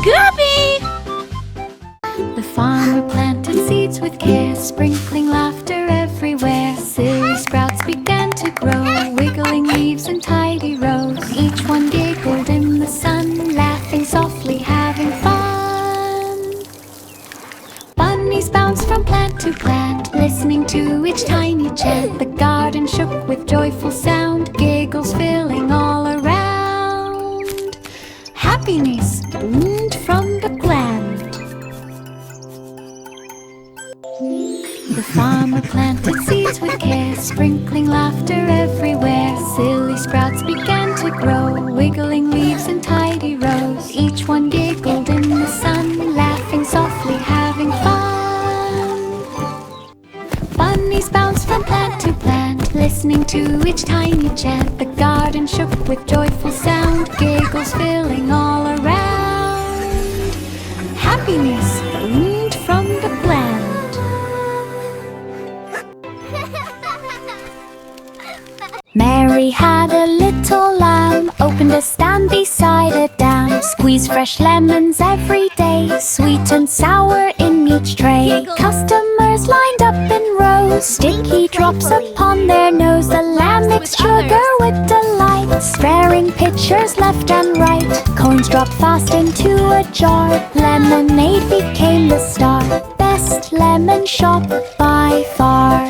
Scooby! The farmer planted seeds with care, sprinkling laughter everywhere. Silly sprouts began to grow, wiggling leaves in tidy rows. Each one giggled in the sun, laughing softly, having fun. Bunnies bounced from plant to plant, listening to each tiny chant. The garden shook with joyful sound, giggles filling all around. Happiness bloomed from the gland. The farmer planted seeds with care, sprinkling laughter everywhere. Silly sprouts began to grow, wiggling leaves in tidy rows. Each one giggled in the sun, laughing softly, having fun. Bunnies bounced from plant to plant, listening to each tiny chant. The garden shook with joyful sound, giggles filling all around. Happiness bloomed from the gland. Mary had a little lamb, opened a stand beside a dam. Squeezed fresh lemons every day, sweet and sour in each tray. Customers lined up in rows, sticky drops upon their nose. The lamb mixed sugar with delight, sparing pitchers left and right. Coins dropped fast into a jar, lemonade became the star. Best lemon shop by far.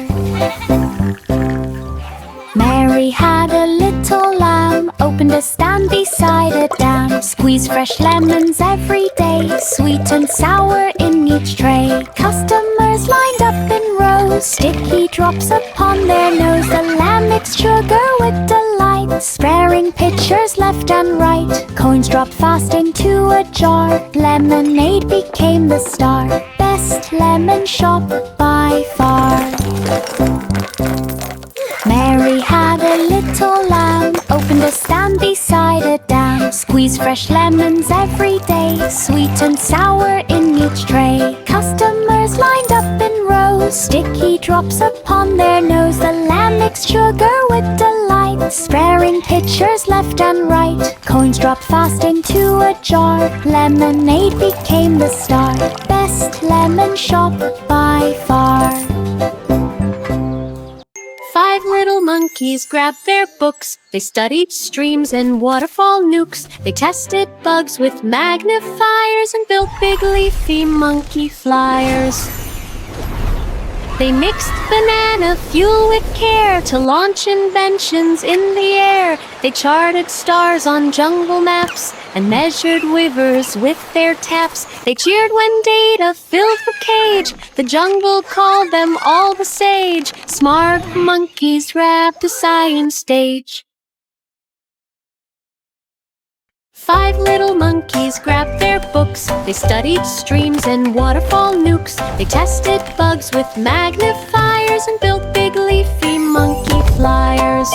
Mary had a little lamb, opened a stand beside a dam. Squeezed fresh lemons every day, sweet and sour in each tray. Customers lined up in rows, sticky drops upon their nose. The lamb mixed sugar with delight, sparing pitchers left and right. Coins dropped fast into a jar, lemonade became the star. Best lemon shop by far. Mary had a little lamb, opened a stand beside a dam. Squeezed fresh lemons every day, sweet and sour in each tray. Customers lined up in rows, sticky drops upon their nose. The lamb mixed sugar with delight, sparing pitchers left and right. Coins dropped fast into a jar, lemonade became the star. Best lemon shop by far. 5 little monkeys grabbed their books. They studied streams and waterfall nukes. They tested bugs with magnifiers and built big leafy monkey flyers. They mixed banana fuel with care to launch inventions in the air. They charted stars on jungle maps and measured rivers with their taps. They cheered when data filled the cage. The jungle called them all the sage. Smart monkeys wrapped the science stage. 5 little monkeys grabbed their books. They studied streams and waterfall nukes. They tested bugs with magnifiers and built big leafy monkey flyers.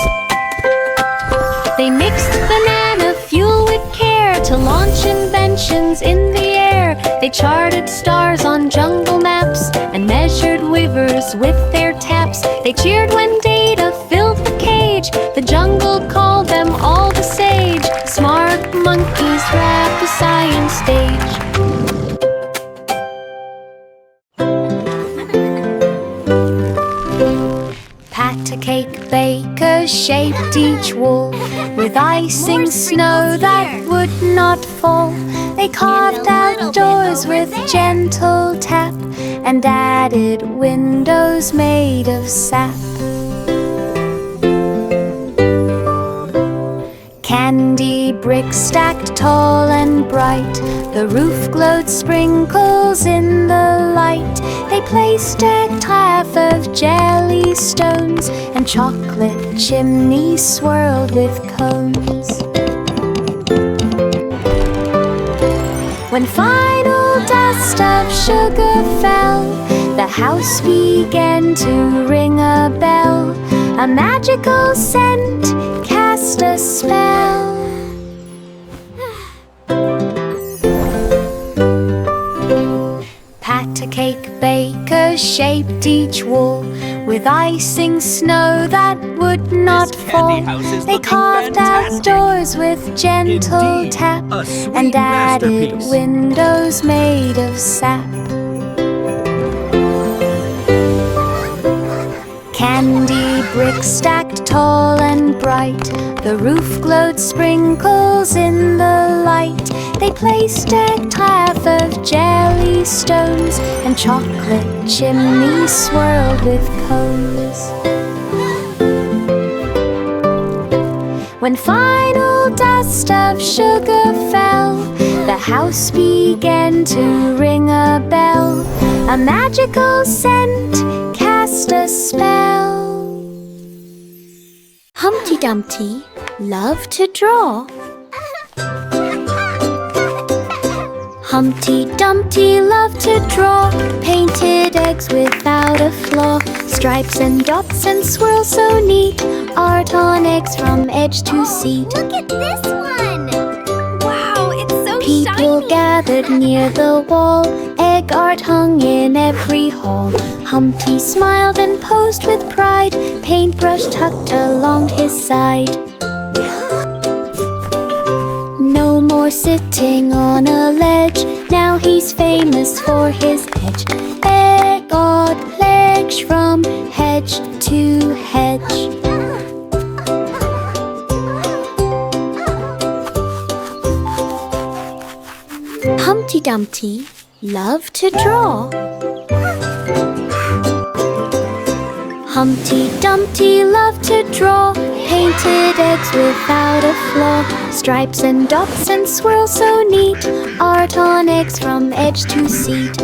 They mixed banana fuel with care to launch inventions in the air. They charted stars on jungle maps and measured rivers with their taps. They cheered when data filled the cage. The jungle called them all the sage. Smart monkeys wrapped the science stage. Pat a cake baker shaped each wall with icing snow that would not fall. They carved out doors with gentle tap and added windows made of sap. Candy bricks stacked tall and bright, the roof glowed sprinkles in the light. They placed a half of jelly stones and chocolate chimneys swirled with cones. When final dust of sugar fell, the house began to ring a bell. A magical scent cast a spell. Pat a cake baker shaped each wall with icing snow that would not fall. They carved out doors with gentle tap and added windows made of sap. Candy bricks stacked tall and bright, the roof glowed sprinkles in the light. They placed a half of jelly stones, and chocolate chimneys swirled with cones. When final dust of sugar fell, the house began to ring a bell. A magical scent cast a spell. Humpty Dumpty loved to draw. Humpty Dumpty loved to draw, painted eggs without a flaw, stripes and dots and swirls so neat, art on eggs from edge to seat. Look at this one! Wow, it's so People shiny! gathered near the wall, egg art hung in every hall. Humpty smiled and posed with pride, paintbrush tucked along his side. No more sitting on a ledge, now he's famous for his edge. Egg art legs from hedge to hedge. Humpty Dumpty loved to draw. Humpty Dumpty loved to draw, painted eggs without a flaw, stripes and dots and swirls so neat, art on eggs from edge to seat.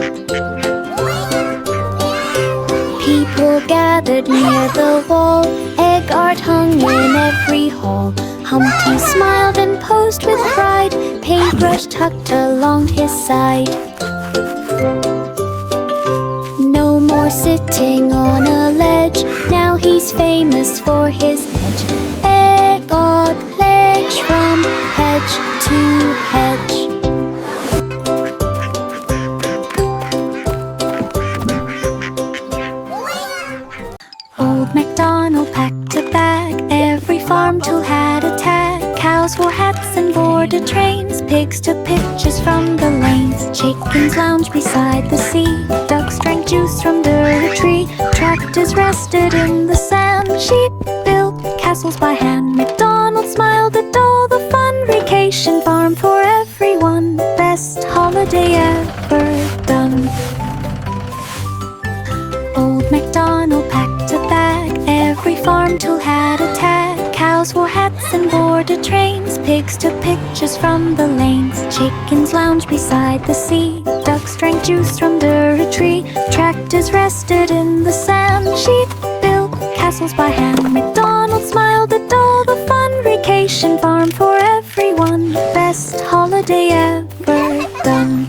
People gathered near the wall, egg art hung in every hall. Humpty smiled and posed with pride, paintbrush tucked along his side. No more sitting on a ledge, now he's famous for his edge. Egg art legs from hedge to hedge. Old MacDonald packed a bag, every farm tool had a tag. Cows wore hats and boarded trains, pigs took pictures from the lanes. Chickens lounged beside the sea, ducks drank juice from the tree. Tractors rested in the sand, sheep built castles by hand. MacDonald smiled at all the fun, vacation farm for everyone, best holiday ever done. Old MacDonald packed a bag, every farm tool had a tag. Cows wore hats and boarded trains, pigs took pictures from the lanes. Chickens lounged beside the sea, ducks drank juice from the tree. Tractors rested in the sand, sheep built castles by hand. MacDonald smiled at all the fun, vacation farm for everyone, best holiday ever done.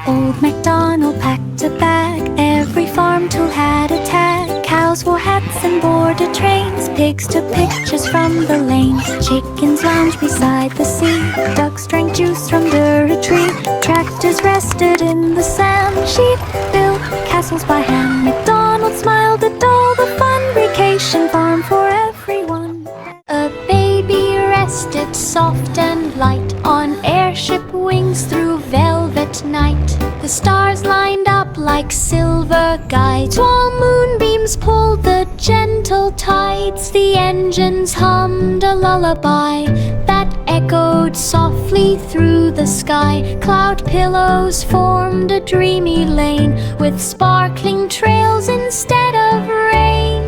Old MacDonald packed a bag, every farm tool had a tag. Cows wore hats and boarded trains, pigs took pictures from the lanes. Chickens lounged beside the sea, ducks drank juice from the tree. Tractors rested in the sand, sheep built castles by hand. MacDonald smiled at all the fun, vacation farm for everyone. A baby rested soft and light on airship wings through velvet night. The stars lined up like silver guides, while moonbeams pulled the gentle tides. The engines hummed a lullaby that echoed softly through the sky. Cloud pillows formed a dreamy lane with sparkling trails instead of rain.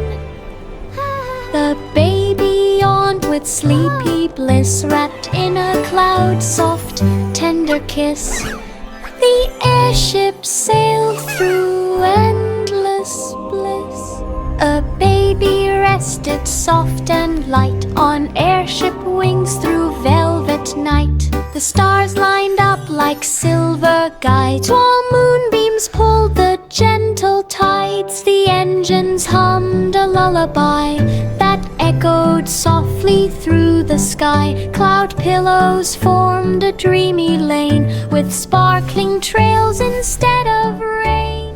The baby yawned with sleepy bliss, wrapped in a cloud soft, tender kiss. The airship sailed through endless bliss. A baby rested soft and light on airship wings through velvet night. The stars lined up like silver guides, while moonbeams pulled the gentle tides. The engines hummed a lullaby that echoed softly through the sky. Cloud pillows formed a dreamy lane with sparkling trails instead of rain.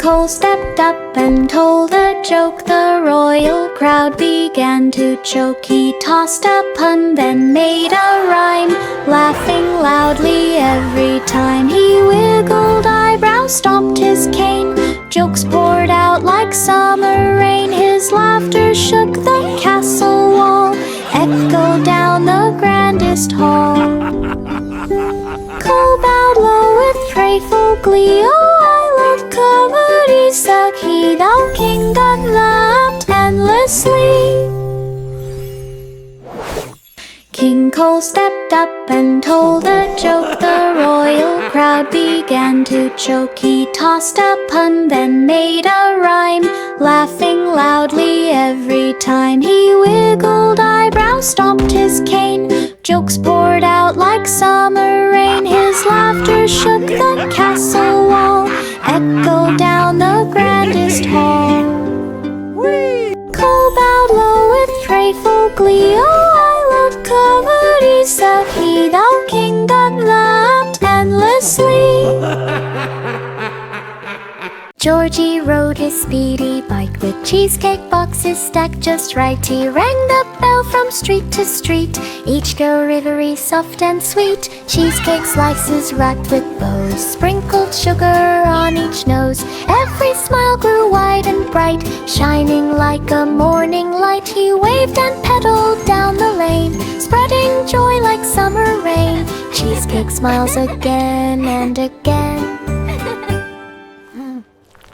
Cole stepped up and told a joke. The royal crowd began to choke. He tossed a pun, then made a rhyme, laughing loudly every time. He wiggled eyebrows, stomped his cane. Jokes poured out like summer rain. His laughter shook the castle wall, echoed down the grandest hall. Cole bowed low with playful glee. Oh, I love comedy, said he. Thou king God laughed endlessly. King Cole stepped up and told a joke. The royal crowd began to choke. He tossed a pun, then made a rhyme, laughing loudly every time. He wiggled eyebrows, stomped his cane. Jokes poured out like summer rain. His laughter shook the castle wall, echoed down the grandest hall. Cole bowed low with playful glee. Oh, I love comedy, said he. Thou king God laughed endlessly. Georgie rode his speedy bike with cheesecake boxes stacked just right. He rang the bell from street to street, each go rivery, soft and sweet. Cheesecake slices racked with bows, sprinkled sugar on each nose. Every smile grew wide and bright, shining like a morning light. He waved and pedaled down the lane, spreading joy like summer rain. Cheesecake smiles again and again.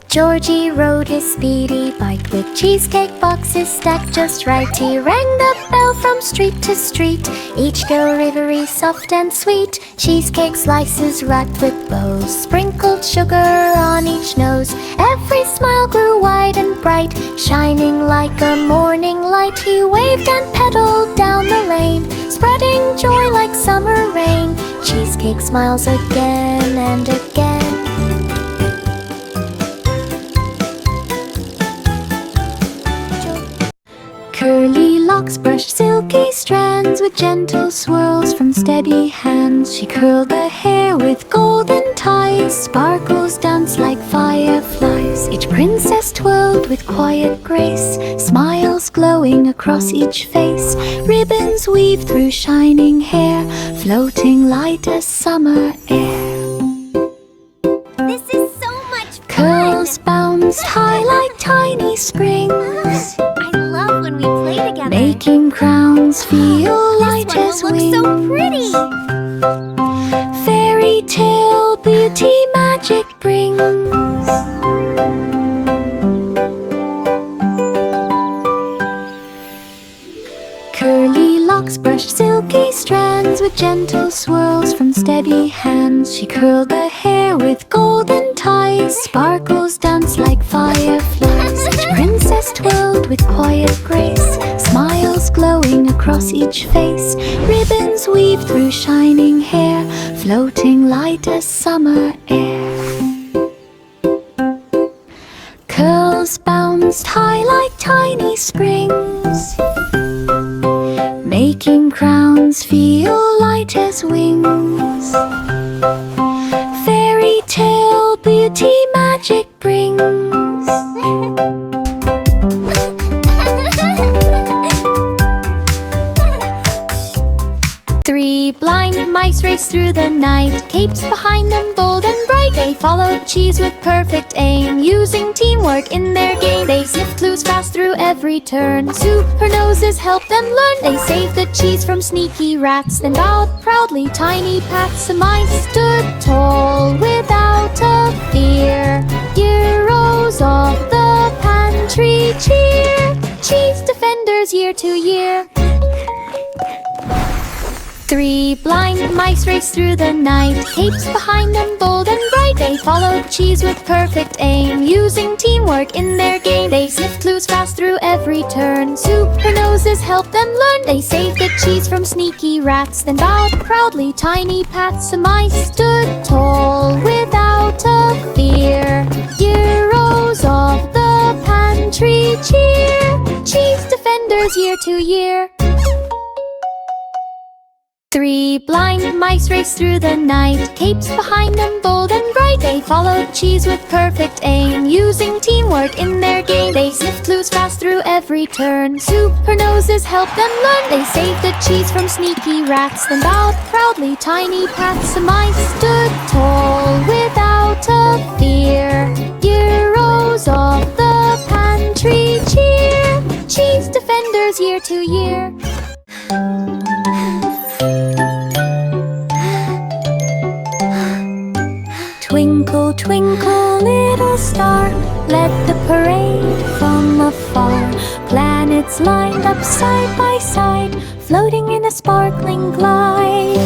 Georgie rode his speedy bike with cheesecake boxes stacked just right. He rang the bell from street to street, each go rivery, soft and sweet. Cheesecake slices racked with bows, sprinkled sugar on each nose. Every smile grew wide and bright, shining like a morning light. He waved and pedaled down the lane, spreading joy like summer rain. Cheesecake smiles again and again. Curly locks brushed silky strands with gentle swirls from steady hands. She curled the hair with golden ties, sparkles danced like fireflies. Each princess twirled with quiet grace, smiles glowing across each face. Ribbons weaved through shining hair, floating light as summer air. This is so much fun! Curls bounced high like tiny springs, I love when we play together. making crowns feel light This as one wings. will look so pretty! Fairy tale beauty magic brings. Curly locks brushed silky strands with gentle swirls from steady hands. She curled the hair with golden ties, sparkles danced like fireflies. Each princess twirled with quiet grace, smiles glowing across each face. Ribbons weaved through shining hair, floating light as summer air. Curls bounced high like tiny springs, making crowns feel light as wings. Fairy tale beauty magic brings. Three blind mice raced through the night, capes behind them bold and bright. They followed cheese with perfect aim, using teamwork in their game. They sniffed clues fast through every turn, super noses helped them learn. They saved the cheese from sneaky rats, then bowed proudly tiny pats. The mice stood tall without a fear, heroes of the pantry cheer, cheese defenders year to year. Three blind mice raced through the night, capes behind them bold and bright. They followed cheese with perfect aim, using teamwork in their game. They sniffed clues fast through every turn, super noses helped them learn. They saved the cheese from sneaky rats, then bowed proudly tiny pats. The mice stood tall without a fear, heroes of the pantry cheer, cheese defenders year to year. Three blind mice raced through the night, capes behind them bold and bright. They followed cheese with perfect aim, using teamwork in their game. They sniffed clues fast through every turn. Super noses helped them learn. They saved the cheese from sneaky rats, then bowed proudly tiny pats. The mice stood tall without a fear. Heroes of the pantry cheer. Cheese defenders year to year. Twinkle, twinkle, little star, led the parade from afar. Planets lined up side by side, floating in a sparkling glide.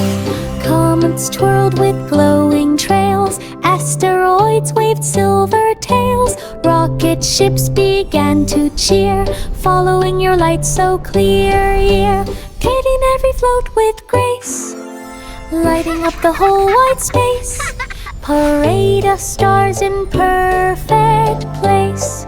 Comets twirled with glowing trails, asteroids waved silver tails. Rocket ships began to cheer, following your light so clear, yeah. Getting every float with grace, lighting up the whole wide space. Parade of stars in perfect place.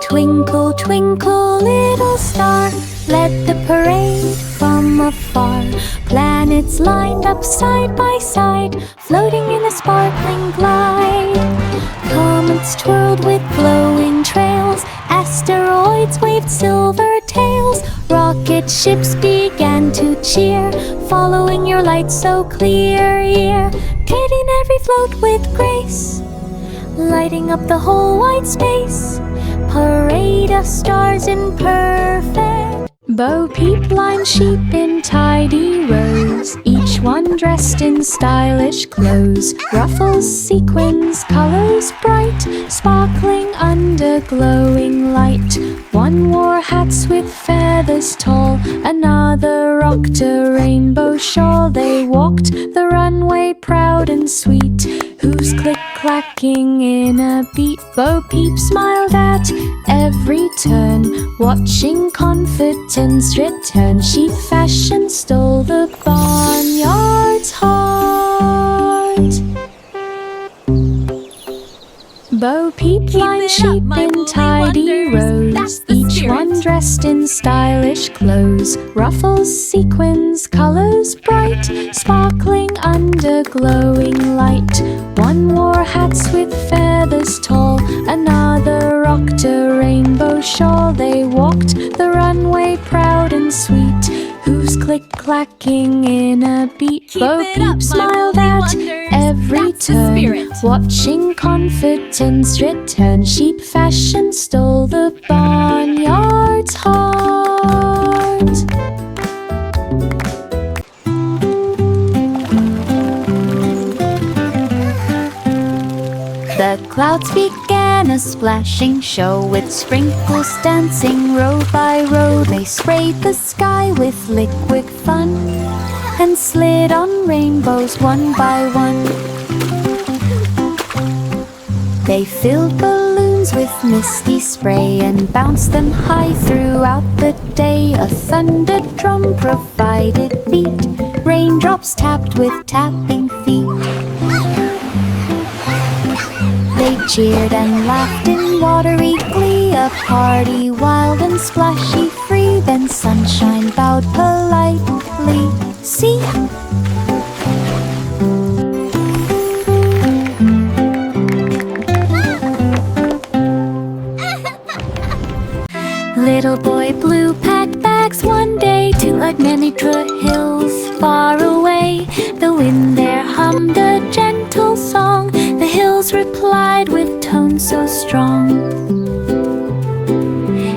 Twinkle, twinkle, little star, led the parade from afar. Planets lined up side by side, floating in a sparkling glide. Comets twirled with glowing trails, asteroids waved silver tails. Rocket ships began to cheer, following your light so clear, yeah. Getting every float with grace, lighting up the whole wide space. Parade of stars in perfect. Bo Peep lined sheep in tidy rows, each one dressed in stylish clothes. Ruffles, sequins, colors bright, sparkling under glowing light. One wore hats with feathers tall, another rocked a rainbow shawl. They walked the runway proud and sweet, hooves click-clacking in a beat. Bo Peep smiled at every turn, watching confidence return. She fashion stole the barnyard's heart. Bo Peep lined sheep in tidy rows, each one dressed in stylish clothes. Ruffles, sequins, colors bright, sparkling under glowing light. One wore hats with feathers tall, another rocked a rainbow shawl. They walked the runway proud and sweet, hooves click-clacking in a beat. Bo Peep smiled at every turn, watching confidence return. Sheep fashion stole the barnyard's heart. The clouds began a splashing show, with sprinkles dancing row by row. They sprayed the sky with liquid fun and slid on rainbows one by one. They filled balloons with misty spray and bounced them high throughout the day. A thunder drum provided beat, raindrops tapped with tapping feet. They cheered and laughed in watery glee, a party wild and splashy free. Then sunshine bowed politely. See? Little boy Blue packed bags one day to Admanitra hills far away. The wind there hummed a gentle song, the hills replied with tones so strong.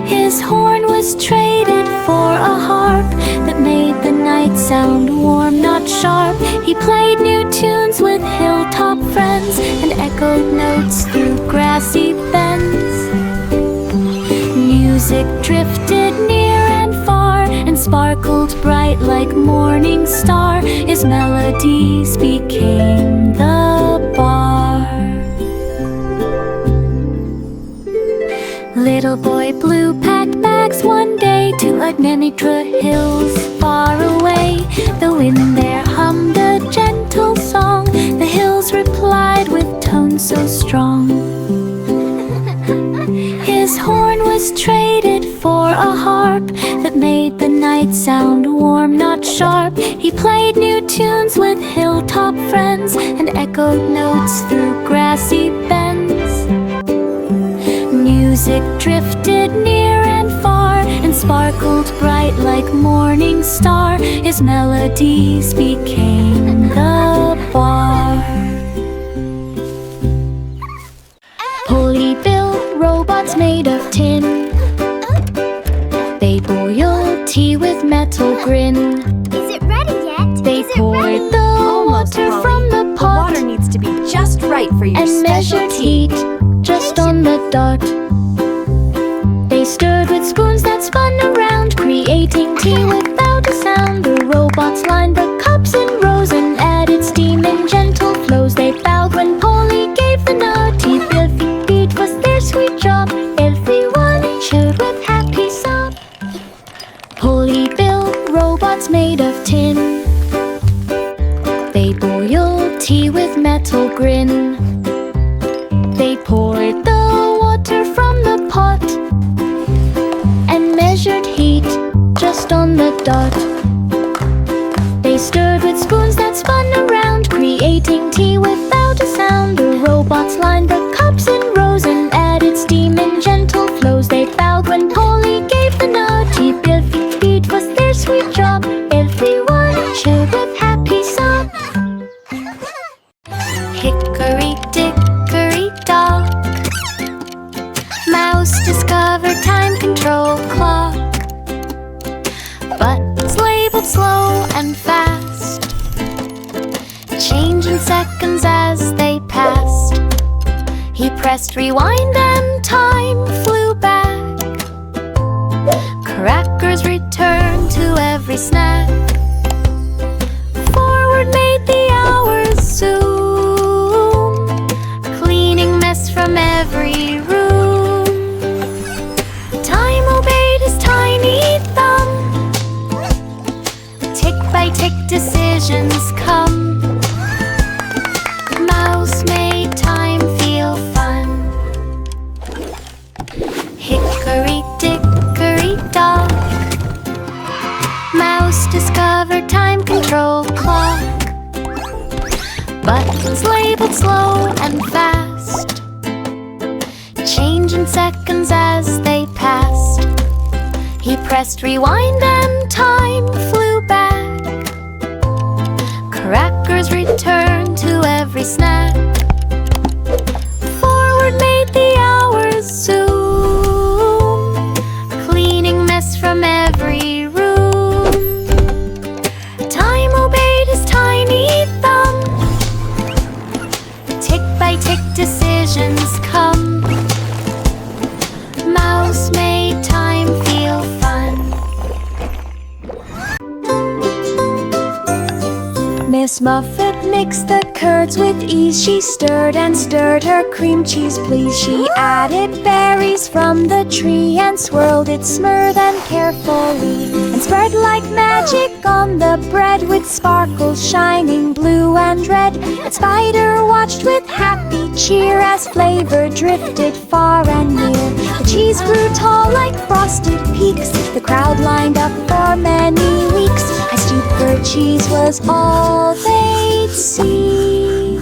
His horn was traded for a harp that made the night sound warm, not sharp. He played new tunes with hilltop friends and echoed notes through grassy bends. Music drifted near and far and sparkled bright like morning star. His melodies became the bar. Little boy Blue packed bags one day to Admanitra hills far away. The wind there hummed a gentle song, the hills replied with tones so strong. His horn was traded for a harp that made the night sound warm. sharp. He played new tunes with hilltop friends and echoed notes through grassy bends. Music drifted near and far and sparkled bright like morning star. His melodies became the bar. Polly built robots made of tin. They boiled tea with metal grin. Is it ready yet? They poured the water from the pot. The water needs to be just right for your and special measured tea. heat just on the dot. They stirred with spoons that spun around, creating tea without a sound. The robots lined the cups in rows and added steam in gentle flows. They bowed when Polly gave the nod. Tea beat was their sweet job. Everyone cheered with happy sob. Polly built robots made of tin. They boiled tea with metal grin. They poured the water from the pot and measured heat just on the dot. They stirred with spoons that spun around, creating tea without a sound. The robots lined the cups in rows and added steam in gentle flows. They bowed when Polly gave the nod. Tea beat was their sweet job. Everyone cheered with happy sob. Hickory dickory dock, mouse discovered time control clock. Buttons labeled slow and fast, changing seconds as they passed. He pressed rewind and time flew back. Crackers returned to every snack. Forward made the hours zoom, cleaning mess from every room. Time obeyed his tiny thumb. Tick by tick decisions come. Mouse made time feel fun. Hickory dickory dock, mouse discovered time control clock. Buttons labeled slow and fast, changing seconds as they passed. He pressed rewind and time flew back. Crackers returned to every snack. Forward made the hours zoom, cleaning mess from every room. Time obeyed his tiny thumb. Tick by tick decisions come. Mouse made time feel fun. Miss Muffet mixed the curds with ease. She stirred and stirred her cream cheese, please. She added berries from the tree and swirled it smooth and carefully, and spread like magic on the bread with sparkles shining blue and red. And Spider watched with happy cheer as flavor drifted far and near. The cheese grew tall like frosted peaks. The crowd lined up for many weeks. I stooped for cheese was all they'd see.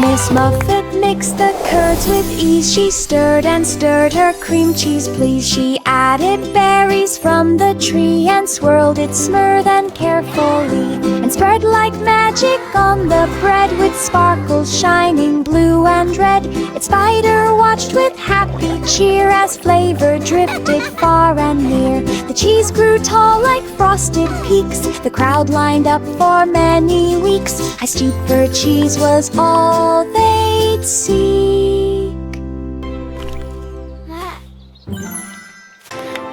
Miss Muffet mixed the curds with ease. She stirred and stirred her cream cheese, please. She added berries from the tree and swirled it smooth and carefully, and spread like magic on the bread with sparkles shining blue and red. Its Spider watched with happy cheer as flavor drifted far and near. The cheese grew tall like frosted peaks. The crowd lined up for many weeks. I stooped for cheese was all they'd seek.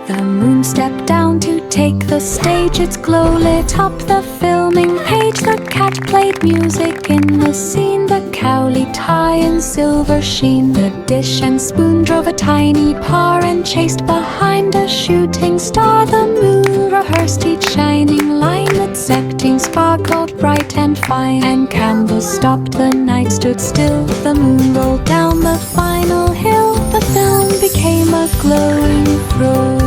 The moon stepped down to take the stage. Its glow lit up the filming page. The cat played music in the scene. The cow leaped high in silver sheen. The dish and spoon drove a tiny par and chased behind a shooting star. The moon rehearsed each shining line. Its acting sparkled bright and fine. And candles stopped, the night stood still. The moon rolled down the final hill. The film became a glowing throw.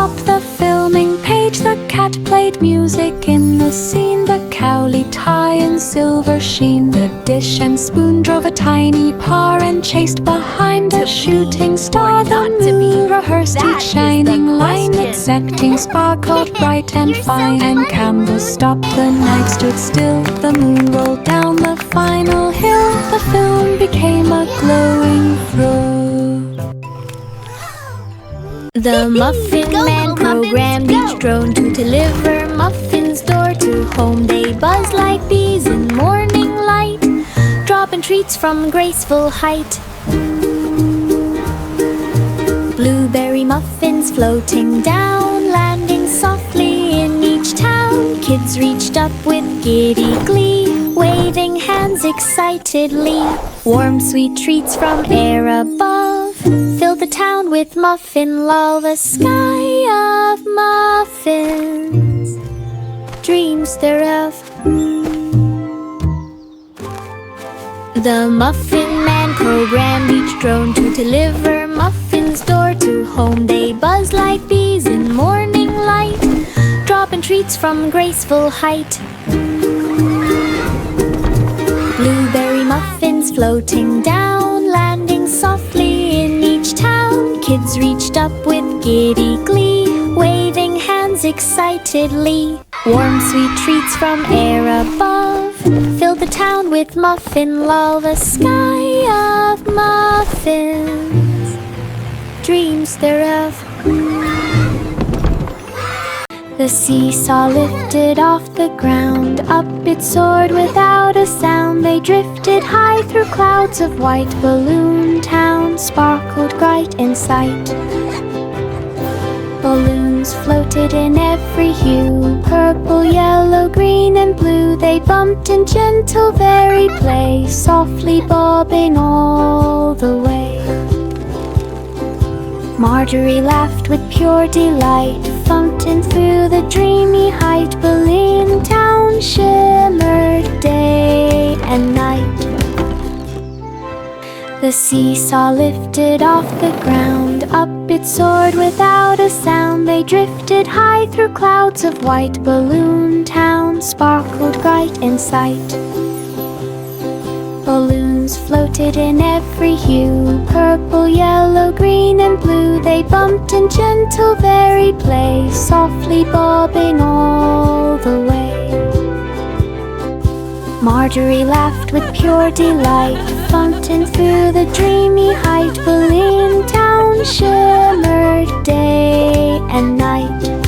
stop the filming page. The cat played music in the scene. The cow lit high in silver sheen. The dish and spoon drove a tiny paw and chased behind a shooting star. The moon rehearsed each shining line. Its acting sparkled bright and fine. And candles stopped, the night stood still. The moon rolled down the final hill. The film became a glowing thrill. The Muffin Man programmed each drone to deliver muffins door to home. They buzz like bees in morning light, dropping treats from graceful height. Blueberry muffins floating down, landing softly in each town. Kids reached up with giddy glee, waving hands excitedly. Warm sweet treats from air above filled the town with muffin love. A sky of muffins, dreams thereof. The Muffin Man programmed each drone to deliver muffins door to home. They buzz like bees in morning light, dropping treats from graceful height. Blueberry muffins floating down, landing softly in each town. Kids reached up with giddy glee, waving hands excitedly. Warm sweet treats from air above filled the town with muffin love. A sky of muffins, dreams thereof. The seesaw lifted off the ground, up it soared without a sound. They drifted high through clouds of white. Balloon Town sparkled bright in sight. Balloons floated in every hue, purple, yellow, green, and blue. They bumped in gentle very play, softly bobbing all the way. Marjorie laughed with pure delight, fountain through the dreamy height. Balloon Town shimmered day and night. The seesaw lifted off the ground, up it soared without a sound. They drifted high through clouds of white. Balloon Town sparkled bright in sight. Balloons floated in every hue, purple, yellow, green, and blue. They bumped in gentle very play, softly bobbing all the way. Marjorie laughed with pure delight, fountain through the dreamy height. Balloon Town shimmered day and night.